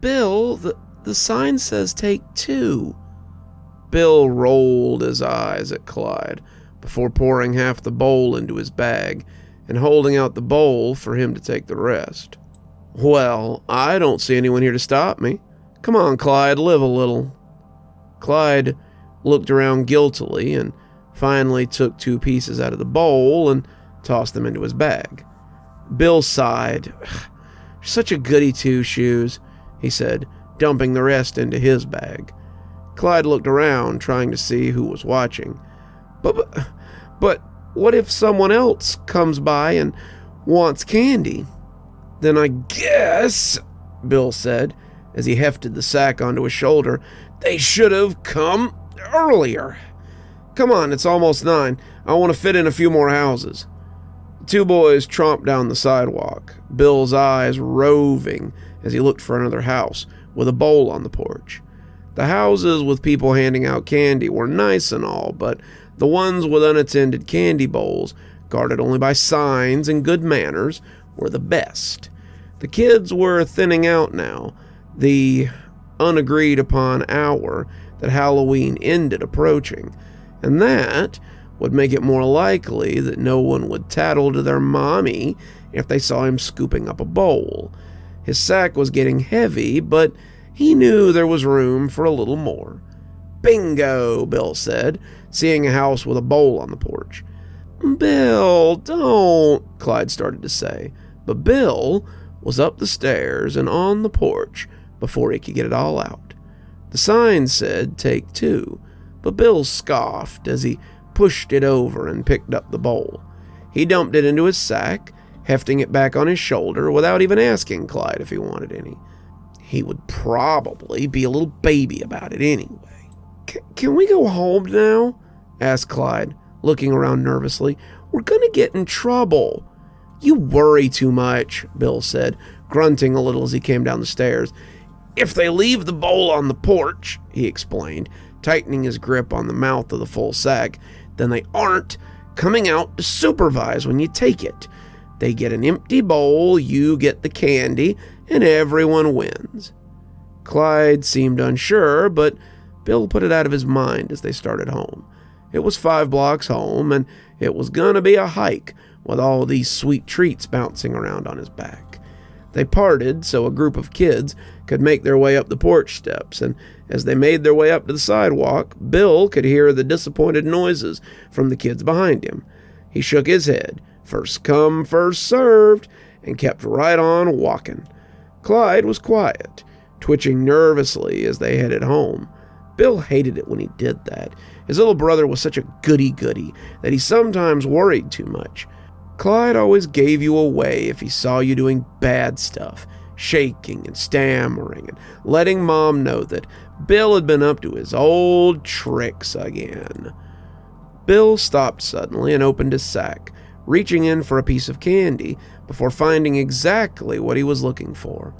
Bill, the sign says take 2. Bill rolled his eyes at Clyde before pouring half the bowl into his bag and holding out the bowl for him to take the rest. Well, I don't see anyone here to stop me. Come on, Clyde, live a little. Clyde looked around guiltily and finally took 2 pieces out of the bowl and tossed them into his bag. Bill sighed. Such a goody two-shoes, he said, dumping the rest into his bag. Clyde looked around, trying to see who was watching. But what if someone else comes by and wants candy? Then I guess, Bill said, as he hefted the sack onto his shoulder, they should have come earlier. Come on, it's almost 9. I want to fit in a few more houses. The 2 boys tromped down the sidewalk, Bill's eyes roving as he looked for another house with a bowl on the porch. The houses with people handing out candy were nice and all, but the ones with unattended candy bowls, guarded only by signs and good manners, were the best. The kids were thinning out now, the unagreed upon hour that Halloween ended approaching, and that would make it more likely that no one would tattle to their mommy if they saw him scooping up a bowl. His sack was getting heavy, but he knew there was room for a little more. Bingo, Bill said, seeing a house with a bowl on the porch. Bill, don't, Clyde started to say, but Bill was up the stairs and on the porch before he could get it all out. The sign said take 2, but Bill scoffed as he pushed it over and picked up the bowl. He dumped it into his sack, hefting it back on his shoulder without even asking Clyde if he wanted any. He would probably be a little baby about it anyway. Can we go home now? Asked Clyde, looking around nervously. We're gonna get in trouble. You worry too much, Bill said, grunting a little as he came down the stairs. If they leave the bowl on the porch, he explained, tightening his grip on the mouth of the full sack, then they aren't coming out to supervise when you take it. They get an empty bowl, you get the candy, and everyone wins. Clyde seemed unsure, but Bill put it out of his mind as they started home. It was 5 blocks home, and it was gonna be a hike with all these sweet treats bouncing around on his back. They parted so a group of kids could make their way up the porch steps, and as they made their way up to the sidewalk, Bill could hear the disappointed noises from the kids behind him. He shook his head, first come, first served, and kept right on walking. Clyde was quiet, twitching nervously as they headed home. Bill hated it when he did that. His little brother was such a goody-goody that he sometimes worried too much. Clyde always gave you away if he saw you doing bad stuff, shaking and stammering and letting Mom know that Bill had been up to his old tricks again. Bill stopped suddenly and opened his sack, reaching in for a piece of candy before finding exactly what he was looking for.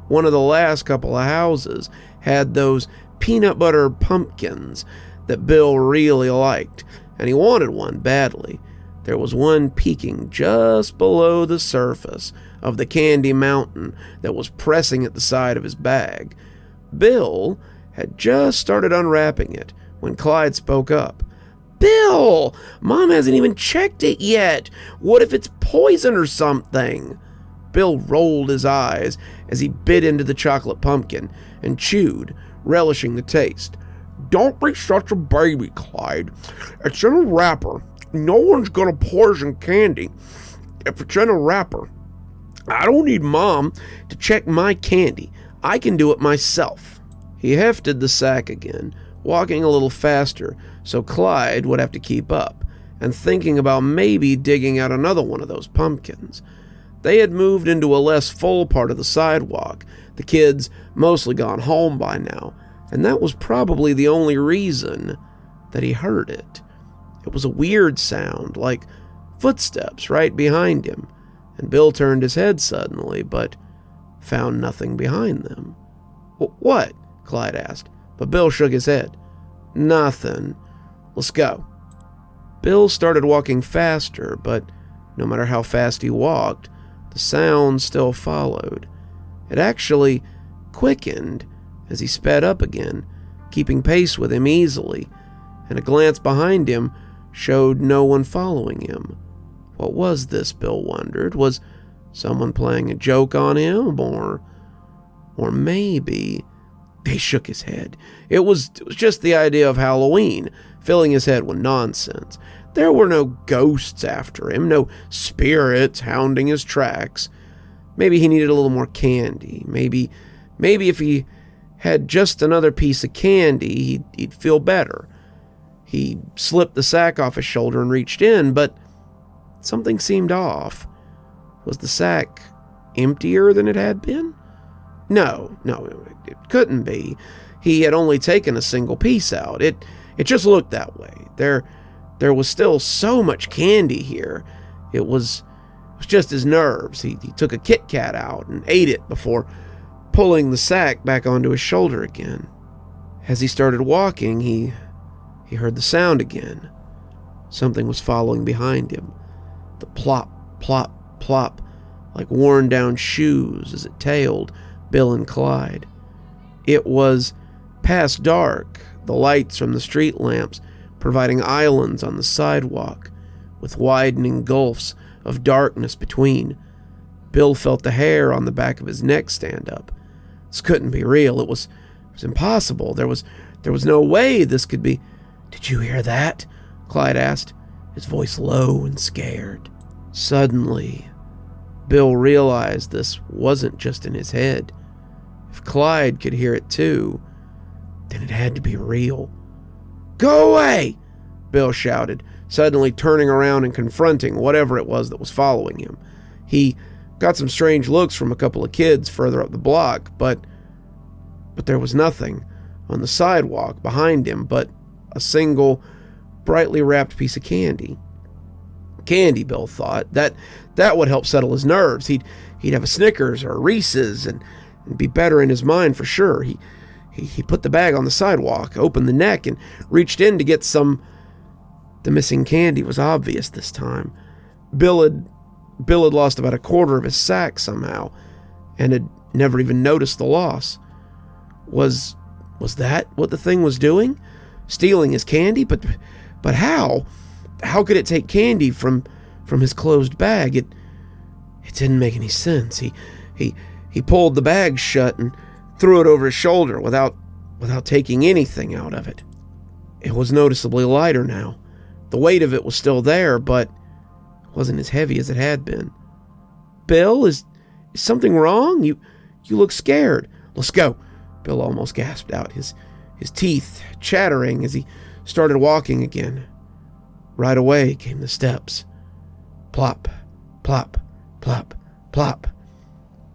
One of the last couple of houses had those peanut butter pumpkins that Bill really liked, and he wanted one badly. There was one peeking just below the surface of the candy mountain that was pressing at the side of his bag. Bill had just started unwrapping it when Clyde spoke up. Bill, Mom hasn't even checked it yet. What if it's poison or something? Bill rolled his eyes as he bit into the chocolate pumpkin and chewed, relishing the taste. Don't be such a baby, Clyde. It's in a wrapper. No one's gonna poison candy if it's in a wrapper. I don't need Mom to check my candy. I can do it myself. He hefted the sack again, walking a little faster so Clyde would have to keep up, and thinking about maybe digging out another one of those pumpkins. They had moved into a less full part of the sidewalk, the kids mostly gone home by now, and that was probably the only reason that he heard it. It was a weird sound, like footsteps right behind him, and Bill turned his head suddenly, but found nothing behind them. What? Clyde asked, but Bill shook his head. Nothing. Let's go. Bill started walking faster, but no matter how fast he walked, the sound still followed. It actually quickened as he sped up again, keeping pace with him easily, and a glance behind him showed no one following him. What was this, Bill wondered? Was someone playing a joke on him, or maybe... He shook his head. It was just the idea of Halloween, filling his head with nonsense. There were no ghosts after him, no spirits hounding his tracks. Maybe he needed a little more candy. Maybe if he had just another piece of candy, he'd feel better. He slipped the sack off his shoulder and reached in, but something seemed off. Was the sack emptier than it had been? No, it couldn't be. He had only taken a single piece out. It just looked that way. There was still so much candy here. It was just his nerves. He took a Kit Kat out and ate it before pulling the sack back onto his shoulder again. As he started walking, he heard the sound again. Something was following behind him. The plop, plop, plop, like worn down shoes as it tailed Bill and Clyde. It was past dark, the lights from the street lamps providing islands on the sidewalk, with widening gulfs of darkness between. Bill felt the hair on the back of his neck stand up. This couldn't be real. It was impossible. There was no way this could be. "Did you hear that?" Clyde asked, his voice low and scared. Suddenly, Bill realized this wasn't just in his head. If Clyde could hear it too, then it had to be real. "Go away!" Bill shouted, suddenly turning around and confronting whatever it was that was following him. He got some strange looks from a couple of kids further up the block, but there was nothing on the sidewalk behind him but a single brightly wrapped piece of candy. Candy, Bill thought. That would help settle his nerves. He'd have a Snickers or a Reese's and be better in his mind for sure. He put the bag on the sidewalk, opened the neck, and reached in to get some. The missing candy was obvious this time. Bill had lost about a quarter of his sack somehow, and had never even noticed the loss. Was that what the thing was doing? Stealing his candy? But how? How could it take candy from his closed bag? It didn't make any sense. He pulled the bag shut and threw it over his shoulder without taking anything out of it. It was noticeably lighter now. The weight of it was still there, but it wasn't as heavy as it had been. "Bill, is something wrong? You look scared." "Let's go," Bill almost gasped out, his teeth chattering as he started walking again. Right away came the steps. Plop, plop, plop, plop.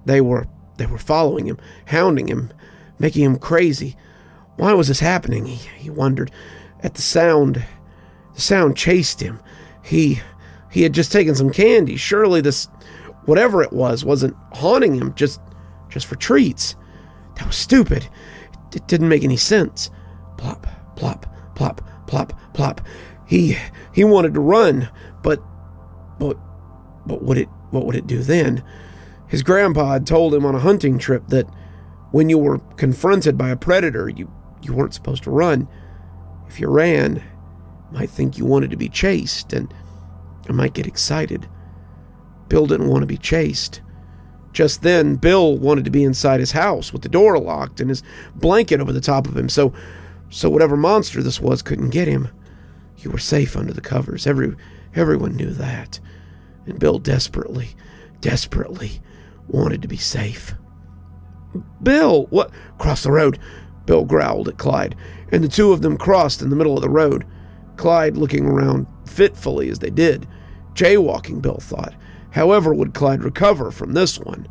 They were following him, hounding him, making him crazy. Why was this happening? He wondered. At the sound chased him. He had just taken some candy. Surely this, whatever it was, wasn't haunting him just for treats. That was stupid. It didn't make any sense. Plop, plop, plop, plop, plop. He wanted to run, but what would it do then? His grandpa had told him on a hunting trip that when you were confronted by a predator, you weren't supposed to run. If you ran, you might think you wanted to be chased, and you might get excited. Bill didn't want to be chased. Just then, Bill wanted to be inside his house with the door locked and his blanket over the top of him, so whatever monster this was couldn't get him. You were safe under the covers. Everyone knew that. And Bill desperately wanted to be safe. "Bill, what?" "Cross the road," Bill growled at Clyde, and the two of them crossed in the middle of the road, Clyde looking around fitfully as they did. Jaywalking, Bill thought. However would Clyde recover from this one?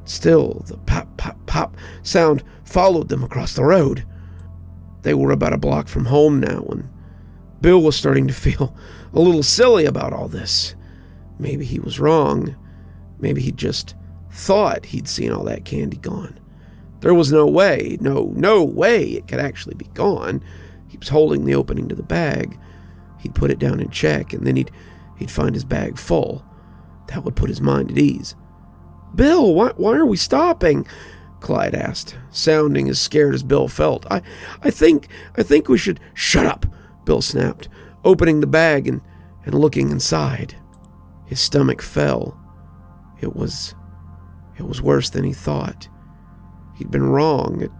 Still, the pop, pop, pop sound followed them across the road. They were about a block from home now, and Bill was starting to feel a little silly about all this. Maybe he was wrong. Maybe he just thought he'd seen all that candy gone. There was no way it could actually be gone. He was holding the opening to the bag. He'd put it down and check, and then he'd find his bag full. That would put his mind at ease. "Bill, why are we stopping?" Clyde asked, sounding as scared as Bill felt. I think we should... Shut up, Bill snapped, opening the bag and looking inside. His stomach fell. It was worse than he thought. He'd been wrong. It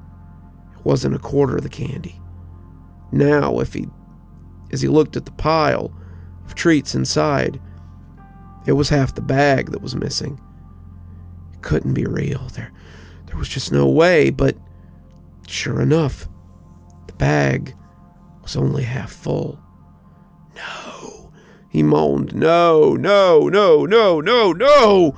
wasn't a quarter of the candy. Now, as he looked at the pile of treats inside, it was half the bag that was missing. It couldn't be real. There was just no way, but sure enough, the bag was only half full. No, he moaned. No, no, no, no, no, no!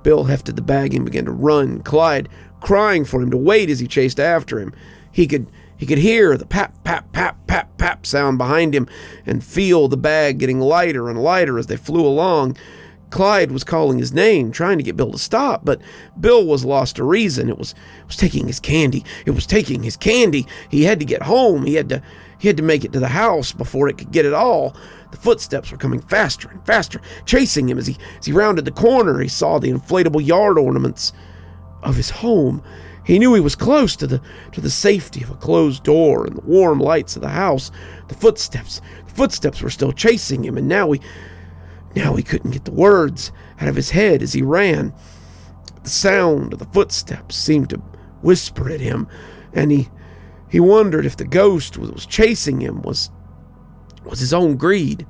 Bill hefted the bag and began to run, Clyde crying for him to wait as he chased after him. He could hear the pap, pap, pap, pap, pap sound behind him and feel the bag getting lighter and lighter as they flew along. Clyde was calling his name, trying to get Bill to stop, but Bill was lost to reason. It was taking his candy. It was taking his candy. He had to get home. He had to make it to the house before it could get it all. The footsteps were coming faster and faster, chasing him as he rounded the corner. He saw the inflatable yard ornaments of his home. He knew he was close to the safety of a closed door and the warm lights of the house. The footsteps were still chasing him, and now he couldn't get the words out of his head as he ran. The sound of the footsteps seemed to whisper at him, and he wondered if the ghost that was chasing him was his own greed.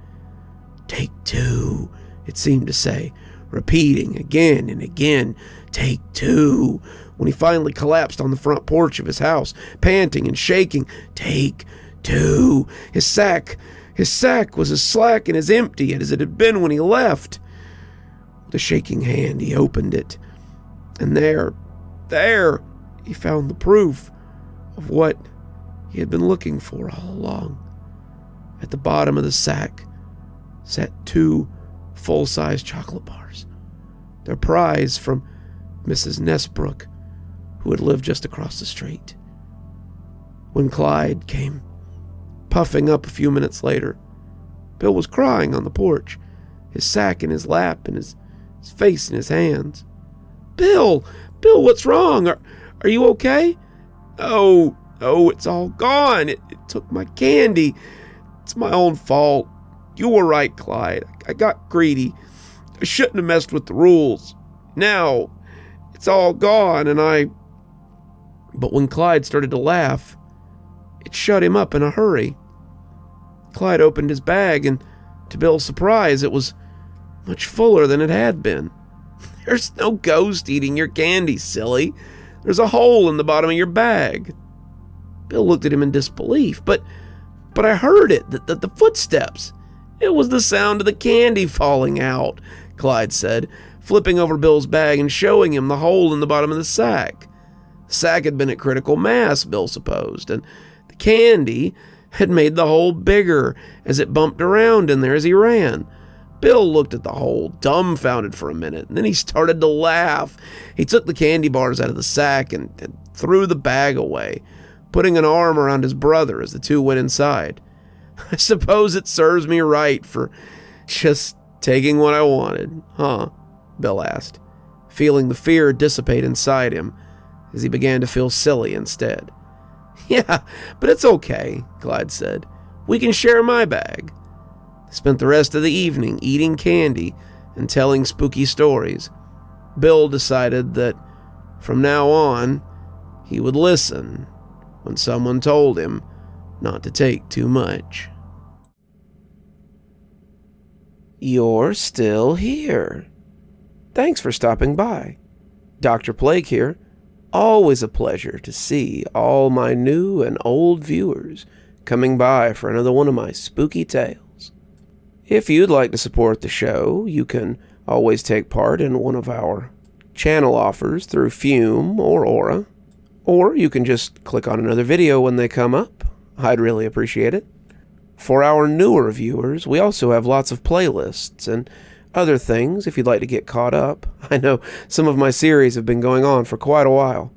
"Take two," it seemed to say, repeating again and again, "Take two." When he finally collapsed on the front porch of his house, panting and shaking, "Take two." His sack was as slack and as empty as it had been when he left. With a shaking hand, he opened it, and there, he found the proof of what he had been looking for all along. At the bottom of the sack sat 2 full-size chocolate bars, their prize from Mrs. Nesbrook, who had lived just across the street. When Clyde came puffing up a few minutes later, Bill was crying on the porch, his sack in his lap and his face in his hands. Bill, what's wrong? Are you okay?" Oh, it's all gone. It took my candy. It's my own fault. You were right, Clyde. I got greedy. I shouldn't have messed with the rules. Now, it's all gone, and But when Clyde started to laugh, it shut him up in a hurry. Clyde opened his bag, and to Bill's surprise, it was much fuller than it had been. "There's no ghost eating your candy, silly. There's a hole in the bottom of your bag." Bill looked at him in disbelief. But I heard it, the footsteps. It was the sound of the candy falling out, Clyde said, flipping over Bill's bag and showing him the hole in the bottom of the sack. The sack had been at critical mass, Bill supposed, and the candy had made the hole bigger as it bumped around in there as he ran. Bill looked at the hole, dumbfounded for a minute, and then he started to laugh. He took the candy bars out of the sack and threw the bag away, putting an arm around his brother as the two went inside. "I suppose it serves me right for just taking what I wanted, huh?" Bill asked, feeling the fear dissipate inside him as he began to feel silly instead. "Yeah, but it's okay," Clyde said. "We can share my bag." They spent the rest of the evening eating candy and telling spooky stories. Bill decided that from now on, he would listen when someone told him not to take too much. You're still here. Thanks for stopping by. Dr. Plague here. Always a pleasure to see all my new and old viewers coming by for another one of my spooky tales. If you'd like to support the show, you can always take part in one of our channel offers through Fume or Aura, or you can just click on another video when they come up. I'd really appreciate it. For our newer viewers, we also have lots of playlists and other things if you'd like to get caught up. I know some of my series have been going on for quite a while.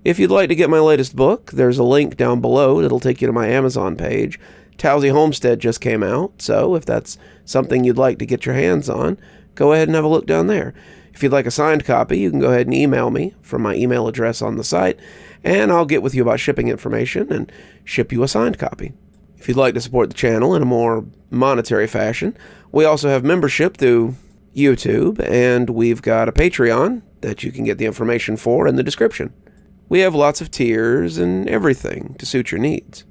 If you'd like to get my latest book, there's a link down below that'll take you to my Amazon page. Towesey Homestead just came out, so if that's something you'd like to get your hands on, go ahead and have a look down there. If you'd like a signed copy, you can go ahead and email me from my email address on the site, and I'll get with you about shipping information and ship you a signed copy. If you'd like to support the channel in a more monetary fashion, we also have membership through YouTube, and we've got a Patreon that you can get the information for in the description. We have lots of tiers and everything to suit your needs.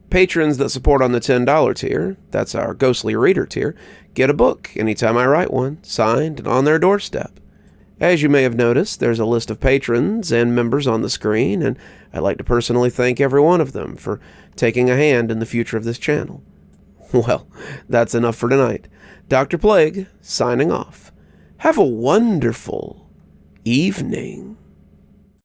Patrons that support on the $10 tier, that's our Ghostly Reader tier, get a book anytime I write one, signed and on their doorstep. As you may have noticed, there's a list of patrons and members on the screen, and I'd like to personally thank every one of them for taking a hand in the future of this channel. Well, that's enough for tonight. Dr. Plague, signing off. Have a wonderful evening.